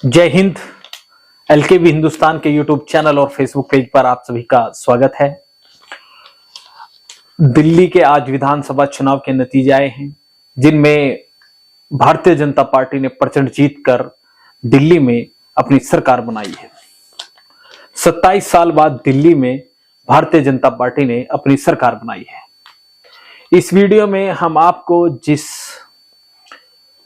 जय हिंद। एलकेबी हिंदुस्तान के YouTube channel और फेसबुक पेज पर आप सभी का स्वागत है। दिल्ली के आज विधानसभा चुनाव के नतीजे आए हैं, जिनमें भारतीय जनता पार्टी ने प्रचंड जीत कर दिल्ली में अपनी सरकार बनाई है। 27 साल बाद दिल्ली में भारतीय जनता पार्टी ने अपनी सरकार बनाई है। इस वीडियो में हम आपको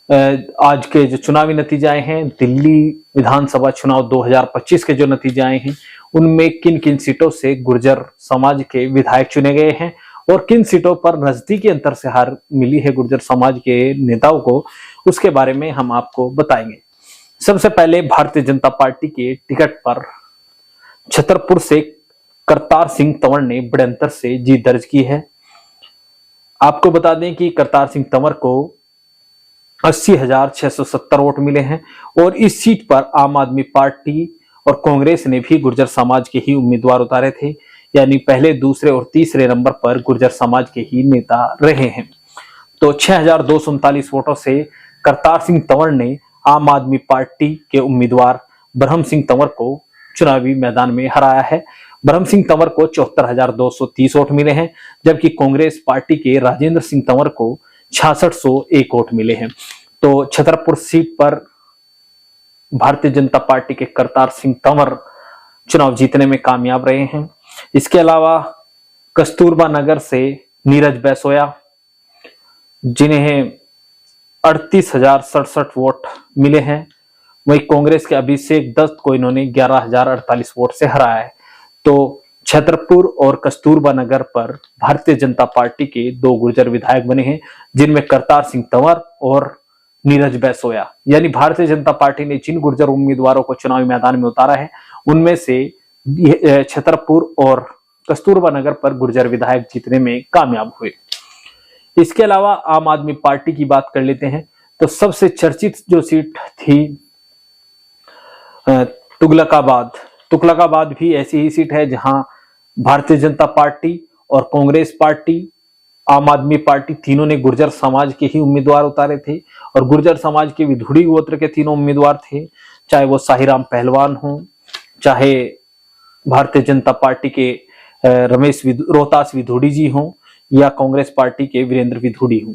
आज के जो चुनावी नतीजे आए हैं, दिल्ली विधानसभा चुनाव 2025 के जो नतीजे आए हैं, उनमें किन किन सीटों से गुर्जर समाज के विधायक चुने गए हैं और किन सीटों पर नजदीकी अंतर से हार मिली है गुर्जर समाज के नेताओं को, उसके बारे में हम आपको बताएंगे। सबसे पहले भारतीय जनता पार्टी के टिकट पर छतरपुर से करतार सिंह तंवर ने बड़े अंतर से जीत दर्ज की है। आपको बता दें कि करतार सिंह तंवर को 80,670 वोट मिले हैं और इस सीट पर आम आदमी पार्टी और कांग्रेस ने भी गुर्जर समाज के ही उम्मीदवार उतारे थे, यानी पहले, दूसरे और तीसरे नंबर पर गुर्जर समाज के ही नेता रहे हैं। तो 6,239 वोटों से करतार सिंह तंवर ने आम आदमी पार्टी के उम्मीदवार ब्रह्म सिंह तंवर को चुनावी मैदान में हराया है। ब्रह्म सिंह तंवर को 74,230 वोट मिले हैं, जबकि कांग्रेस पार्टी के राजेंद्र सिंह तंवर को 6601 वोट मिले हैं। तो छतरपुर सीट पर भारतीय जनता पार्टी के करतार सिंह तंवर चुनाव जीतने में कामयाब रहे हैं। इसके अलावा कस्तूरबा नगर से नीरज बैसोया, जिन्हें 38,067 वोट मिले हैं, वही कांग्रेस के अभिषेक दत्त को इन्होंने 11,048 वोट से हराया है। तो छतरपुर और कस्तूरबा नगर पर भारतीय जनता पार्टी के दो गुर्जर विधायक बने हैं, जिनमें करतार सिंह तंवर और नीरज बैसोया। यानी भारतीय जनता पार्टी ने जिन गुर्जर उम्मीदवारों को चुनावी मैदान में उतारा है, उनमें से छतरपुर और कस्तूरबा नगर पर गुर्जर विधायक जीतने में कामयाब हुए। इसके अलावा आम आदमी पार्टी की बात कर लेते हैं, तो सबसे चर्चित जो सीट थी तुगलकाबाद भी ऐसी ही सीट है जहां भारतीय जनता पार्टी और कांग्रेस पार्टी, आम आदमी पार्टी, तीनों ने गुर्जर समाज के ही उम्मीदवार उतारे थे और गुर्जर समाज के विधुड़ी गोत्र के तीनों उम्मीदवार थे, चाहे वो साहिराम पहलवान हो, चाहे भारतीय जनता पार्टी के रोहतास विधुड़ी जी हों या कांग्रेस पार्टी के वीरेंद्र विधुड़ी हों।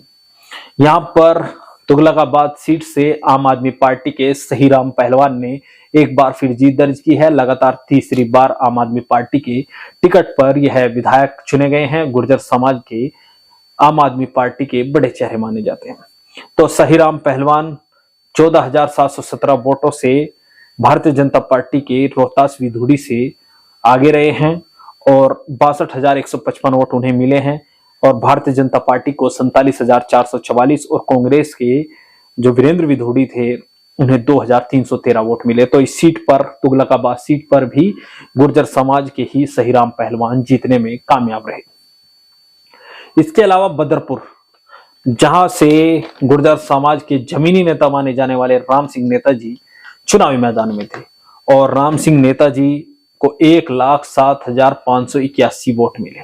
यहाँ पर तुगलकाबाद सीट से आम आदमी पार्टी के सहीराम पहलवान ने एक बार फिर जीत दर्ज की है। लगातार तीसरी बार आम आदमी पार्टी के टिकट पर यह विधायक चुने गए हैं। गुर्जर समाज के आम आदमी पार्टी के बड़े चेहरे माने जाते हैं। तो सहीराम पहलवान 14,717 वोटों से भारतीय जनता पार्टी के रोहतास विधुड़ी से आगे रहे हैं और 62,155 वोट उन्हें मिले हैं और भारतीय जनता पार्टी को 47,444 और कांग्रेस के जो वीरेंद्र विधुड़ी थे उन्हें 2,313 वोट मिले। तो इस सीट पर, तुगलकाबाद सीट पर भी गुर्जर समाज के ही सहीराम पहलवान जीतने में कामयाब रहे। इसके अलावा बदरपुर, जहां से गुर्जर समाज के जमीनी नेता माने जाने वाले राम सिंह नेताजी चुनावी मैदान में थे और राम सिंह नेताजी को 1,07,581 वोट मिले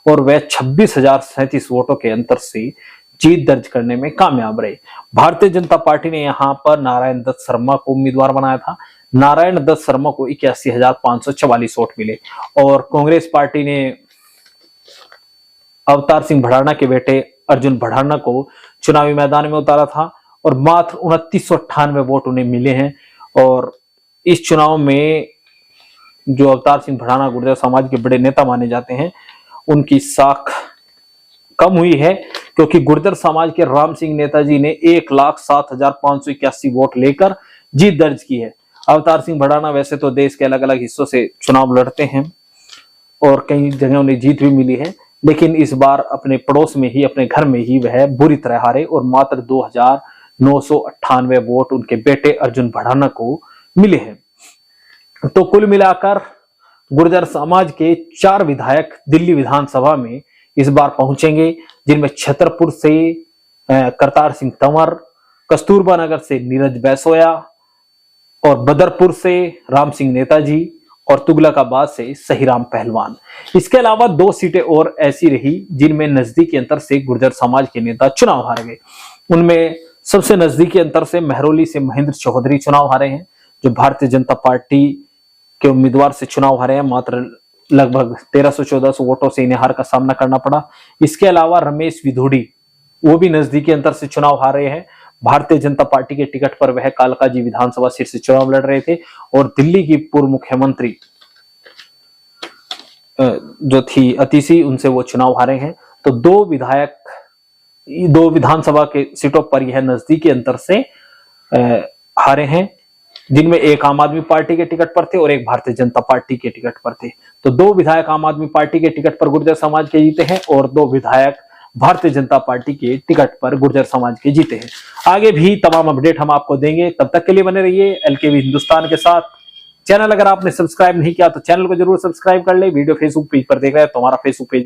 और वह 26,037 वोटों के अंतर से जीत दर्ज करने में कामयाब रहे। भारतीय जनता पार्टी ने यहां पर नारायण दत्त शर्मा को उम्मीदवार बनाया था। नारायण दत्त शर्मा को 81,544 वोट मिले और कांग्रेस पार्टी ने अवतार सिंह भड़ाना के बेटे अर्जुन भड़ाना को चुनावी मैदान में उतारा था और मात्र 2998 वोट उन्हें मिले हैं। और इस चुनाव में जो अवतार सिंह भड़ाना गुर्जर समाज के बड़े नेता माने जाते हैं, उनकी साख कम हुई है, क्योंकि गुर्जर समाज के राम सिंह नेताजी ने 1,07,581 वोट लेकर जीत दर्ज की है। अवतार सिंह भड़ाना वैसे तो देश के अलग अलग हिस्सों से चुनाव लड़ते हैं और कई जगह उन्हें जीत भी मिली है, लेकिन इस बार अपने पड़ोस में ही, अपने घर में ही वह बुरी तरह हारे और मात्र 2,998 वोट उनके बेटे अर्जुन भड़ाना को मिले हैं। तो कुल मिलाकर गुर्जर समाज के 4 विधायक दिल्ली विधानसभा में इस बार पहुंचेंगे, जिनमें छतरपुर से करतार सिंह तंवर, कस्तूरबा नगर से नीरज बैसोया और बदरपुर से राम सिंह नेताजी और तुगलकाबाद से सहीराम पहलवान। इसके अलावा 2 सीटें और ऐसी रही जिनमें नजदीकी अंतर से गुर्जर समाज के नेता चुनाव हार गए। उनमें सबसे नजदीकी अंतर से महरौली से महेंद्र चौधरी चुनाव हारे हैं, जो भारतीय जनता पार्टी के उम्मीदवार से चुनाव हारे हैं। मात्र लगभग 1314 वोटों से इन्हें हार का सामना करना पड़ा। इसके अलावा रमेश विधुड़ी, वो भी नजदीकी अंतर से चुनाव हारे हैं। भारतीय जनता पार्टी के टिकट पर वह कालकाजी विधानसभा सीट से चुनाव लड़ रहे थे और दिल्ली की पूर्व मुख्यमंत्री जो थी अतिशी, उनसे वो चुनाव हारे हैं। तो दो विधानसभा के सीटों पर यह नजदीकी अंतर से हारे हैं, जिनमें एक आम आदमी पार्टी के टिकट पर थे और एक भारतीय जनता पार्टी के टिकट पर थे। तो 2 विधायक आम आदमी पार्टी के टिकट पर गुर्जर समाज के जीते हैं और 2 विधायक भारतीय जनता पार्टी के टिकट पर गुर्जर समाज के जीते हैं। आगे भी तमाम अपडेट हम आपको देंगे, तब तक के लिए बने रहिए एलकेवी हिंदुस्तान के साथ। चैनल अगर आपने सब्सक्राइब नहीं किया तो चैनल को जरूर सब्सक्राइब कर ले। वीडियो फेसबुक पेज पर देख रहे हैं तो हमारा फेसबुक पेज